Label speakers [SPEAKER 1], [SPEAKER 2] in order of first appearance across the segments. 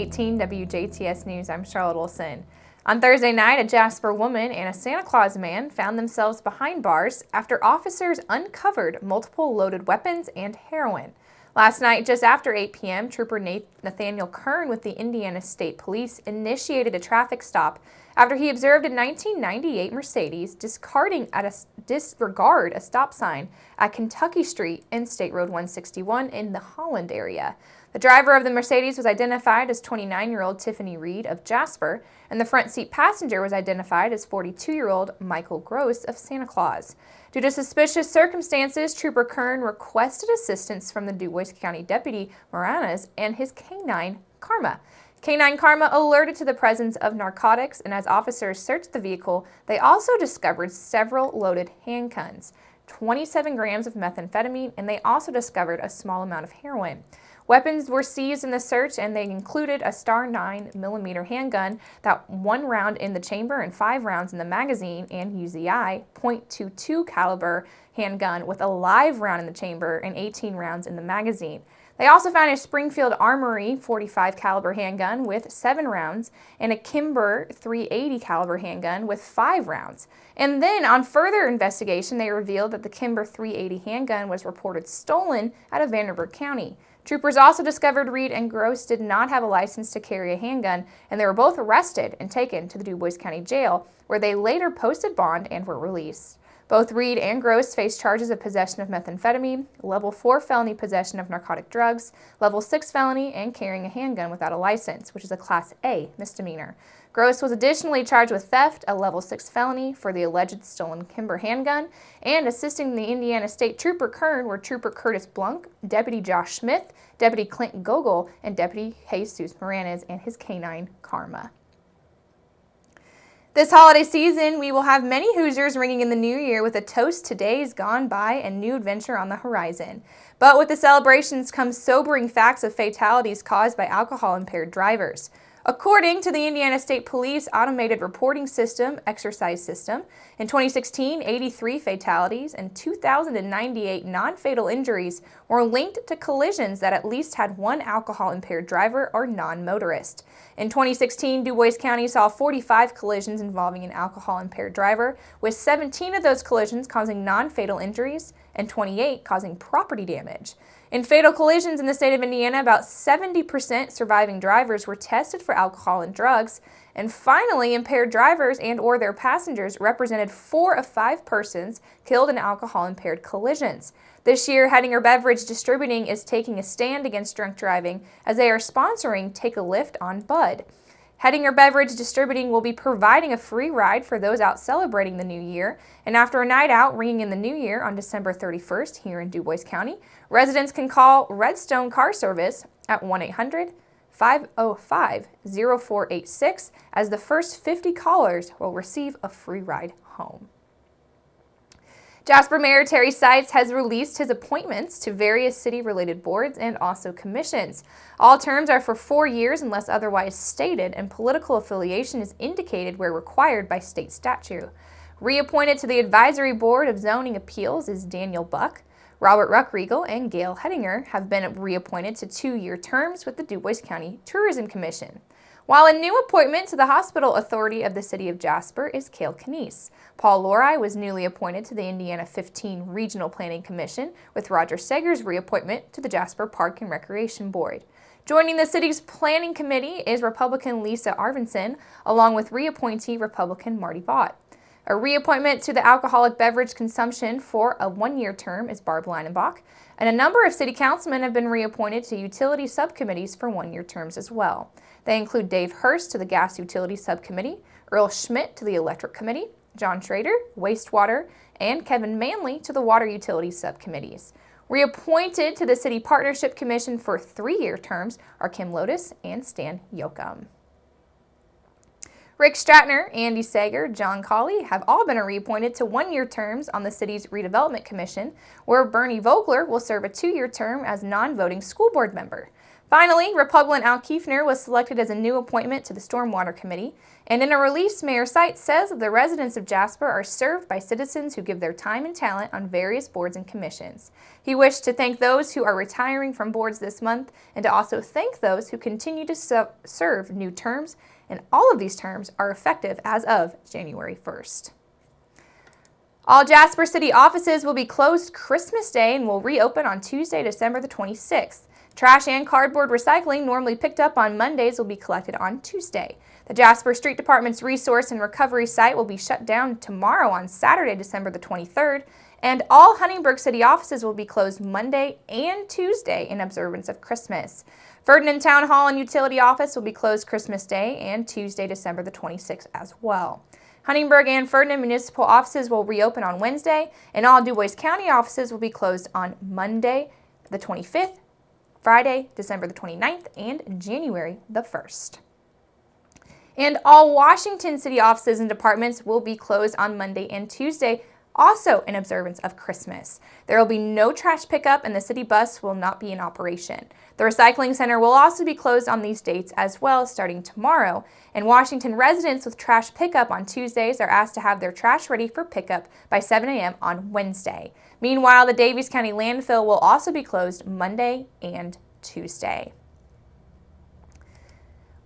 [SPEAKER 1] 18 WJTS News, I'm Charlotte Olson. On Thursday night, a Jasper woman and a Santa Claus man found themselves behind bars after officers uncovered multiple loaded weapons and heroin. Last night, just after 8 p.m., Trooper Nathaniel Kern with the Indiana State Police initiated a traffic stop after he observed a 1998 Mercedes disregard a stop sign at Kentucky Street and State Road 161 in the Holland area. The driver of the Mercedes was identified as 29-year-old Tiffany Reed of Jasper, and the front seat passenger was identified as 42-year-old Michael Gross of Santa Claus. Due to suspicious circumstances, Trooper Kern requested assistance from the DuBois County Deputy Moranes and his K-9 Karma. K-9 Karma alerted to the presence of narcotics, and as officers searched the vehicle, they also discovered several loaded handguns, 27 grams of methamphetamine, and they also discovered a small amount of heroin. Weapons were seized in the search, and they included a Star 9mm handgun, that 1 round in the chamber and 5 rounds in the magazine, and UZI .22 caliber handgun with a live round in the chamber and 18 rounds in the magazine. They also found a Springfield Armory .45 caliber handgun with 7 rounds and a Kimber .380 caliber handgun with 5 rounds. And then, on further investigation, they revealed that the Kimber .380 handgun was reported stolen out of Vanderburgh County. Troopers also discovered Reed and Gross did not have a license to carry a handgun, and they were both arrested and taken to the DuBois County Jail, where they later posted bond and were released. Both Reed and Gross faced charges of possession of methamphetamine, level 4 felony possession of narcotic drugs, level 6 felony, and carrying a handgun without a license, which is a Class A misdemeanor. Gross was additionally charged with theft, a level 6 felony, for the alleged stolen Kimber handgun, and assisting the Indiana State Trooper Kern were Trooper Curtis Blunk, Deputy Josh Smith, Deputy Clint Gogol, and Deputy Jesus Moranes and his K-9 Karma. This holiday season, we will have many Hoosiers ringing in the new year with a toast to days gone by and new adventure on the horizon. But with the celebrations come sobering facts of fatalities caused by alcohol-impaired drivers. According to the Indiana State Police Automated Reporting System, Exercise System, in 2016, 83 fatalities and 2,098 non-fatal injuries were linked to collisions that at least had one alcohol-impaired driver or non-motorist. In 2016, DuBois County saw 45 collisions involving an alcohol-impaired driver, with 17 of those collisions causing non-fatal injuries and 28 causing property damage. In fatal collisions in the state of Indiana, about 70% surviving drivers were tested for alcohol and drugs. And finally, impaired drivers and or their passengers represented 4 of 5 persons killed in alcohol-impaired collisions. This year, Hettinger Beverage Distributing is taking a stand against drunk driving as they are sponsoring Take a Lift on Bud. Hettinger Beverage Distributing will be providing a free ride for those out celebrating the new year, and after a night out ringing in the new year on December 31st here in DuBois County, residents can call Redstone Car Service at 1-800-505-0486 as the first 50 callers will receive a free ride home. Jasper Mayor Terry Seitz has released his appointments to various city-related boards and also commissions. All terms are for 4 years unless otherwise stated, and political affiliation is indicated where required by state statute. Reappointed to the Advisory Board of Zoning Appeals is Daniel Buck. Robert Ruckriegel and Gail Hettinger have been reappointed to 2-year terms with the DuBois County Tourism Commission. While a new appointment to the Hospital Authority of the City of Jasper is Cale Canese. Paul Lori was newly appointed to the Indiana 15 Regional Planning Commission, with Roger Seger's reappointment to the Jasper Park and Recreation Board. Joining the city's planning committee is Republican Lisa Arvinson, along with reappointee Republican Marty Vaught. A reappointment to the Alcoholic Beverage Consumption for a 1-year term is Barb Leinenbach, and a number of city councilmen have been reappointed to utility subcommittees for 1-year terms as well. They include Dave Hurst to the Gas Utility Subcommittee, Earl Schmidt to the Electric Committee, John Schrader, Wastewater, and Kevin Manley to the Water Utility Subcommittees. Reappointed to the City Partnership Commission for 3-year terms are Kim Lotus and Stan Yoakum. Rick Stratner, Andy Sager, John Colley have all been reappointed to 1-year terms on the city's Redevelopment Commission, where Bernie Vogler will serve a 2-year term as non-voting school board member. Finally, Republican Al Kiefner was selected as a new appointment to the Stormwater Committee, and in a release, Mayor Seitz says that the residents of Jasper are served by citizens who give their time and talent on various boards and commissions. He wished to thank those who are retiring from boards this month and to also thank those who continue to serve new terms, and all of these terms are effective as of January 1st. All Jasper City offices will be closed Christmas Day and will reopen on Tuesday, December the 26th. Trash and cardboard recycling, normally picked up on Mondays, will be collected on Tuesday. The Jasper Street Department's resource and recovery site will be shut down tomorrow on Saturday, December the 23rd, and all Huntingburg City offices will be closed Monday and Tuesday in observance of Christmas. Ferdinand Town Hall and Utility Office will be closed Christmas Day and Tuesday, December the 26th as well. Huntingburg and Ferdinand municipal offices will reopen on Wednesday, and all Du Bois County offices will be closed on Monday, the 25th, Friday, December the 29th, and January the 1st. And all Washington City offices and departments will be closed on Monday and Tuesday, also in observance of Christmas. There will be no trash pickup and the city bus will not be in operation. The recycling center will also be closed on these dates as well, starting tomorrow. And Washington residents with trash pickup on Tuesdays are asked to have their trash ready for pickup by 7 a.m. on Wednesday. Meanwhile, the Daviess County landfill will also be closed Monday and Tuesday.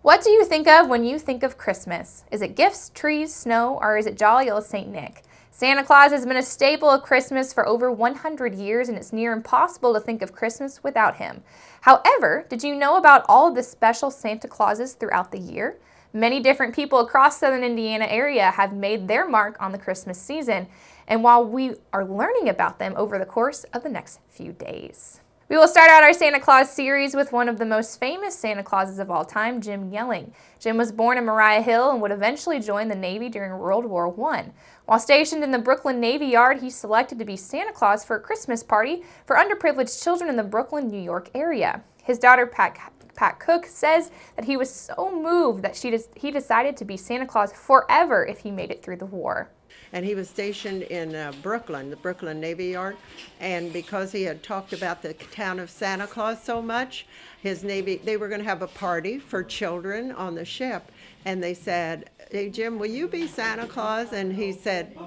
[SPEAKER 1] What do you think of when you think of Christmas? Is it gifts, trees, snow, or is it jolly old St. Nick? Santa Claus has been a staple of Christmas for over 100 years, and it's near impossible to think of Christmas without him. However, did you know about all of the special Santa Clauses throughout the year? Many different people across southern Indiana area have made their mark on the Christmas season, and while we are learning about them over the course of the next few days. We will start out our Santa Claus series with one of the most famous Santa Clauses of all time, Jim Yelling. Jim was born in Mariah Hill and would eventually join the Navy during World War I. While stationed in the Brooklyn Navy Yard, he selected to be Santa Claus for a Christmas party for underprivileged children in the Brooklyn, New York area. His daughter, Pat Cook, says that he was so moved that he decided to be Santa Claus forever if he made it through the war.
[SPEAKER 2] And he was stationed in Brooklyn, the Brooklyn Navy Yard, and because he had talked about the town of Santa Claus so much, they were going to have a party for children on the ship, and they said, "Hey Jim, will you be Santa Claus?" And he said,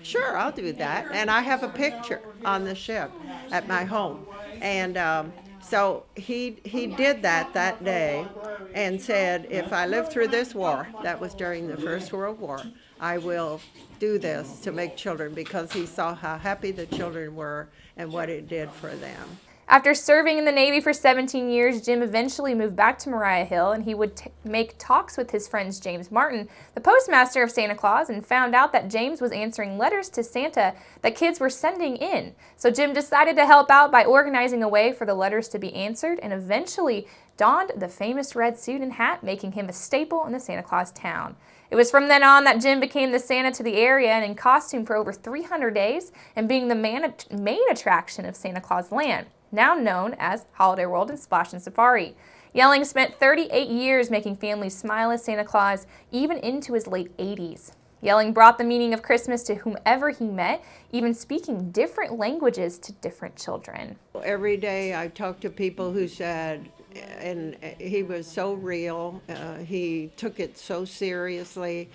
[SPEAKER 2] "Sure, I'll do that." And I have a picture on the ship at my home, and so he did that day and said, "If I live through this war," that was during the First World War, "I will do this to make children," because he saw how happy the children were and what it did for them.
[SPEAKER 1] After serving in the Navy for 17 years, Jim eventually moved back to Mariah Hill, and he would make talks with his friends James Martin, the postmaster of Santa Claus, and found out that James was answering letters to Santa that kids were sending in. So Jim decided to help out by organizing a way for the letters to be answered, and eventually donned the famous red suit and hat, making him a staple in the Santa Claus town. It was from then on that Jim became the Santa to the area and in costume for over 300 days, and being the main attraction of Santa Claus Land, now known as Holiday World and Splash and Safari. Yelling spent 38 years making families smile as Santa Claus, even into his late 80s. Yelling brought the meaning of Christmas to whomever he met, even speaking different languages to different children.
[SPEAKER 2] Every day I talk to people who said, and he was so real, he took it so seriously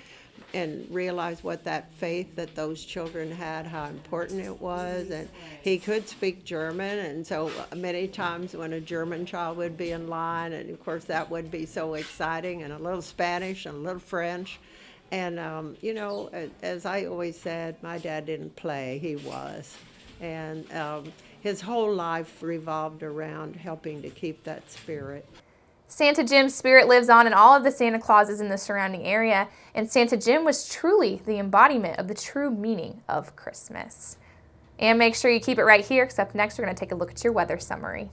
[SPEAKER 2] and realized what that faith that those children had, how important it was. And he could speak German, and so many times when a German child would be in line, and of course that would be so exciting, and a little Spanish and a little French. And you know, as I always said, my dad didn't play, he was. And his whole life revolved around helping to keep that spirit.
[SPEAKER 1] Santa Jim's spirit lives on in all of the Santa Clauses in the surrounding area, and Santa Jim was truly the embodiment of the true meaning of Christmas. And make sure you keep it right here, because up next we're going to take a look at your weather summary.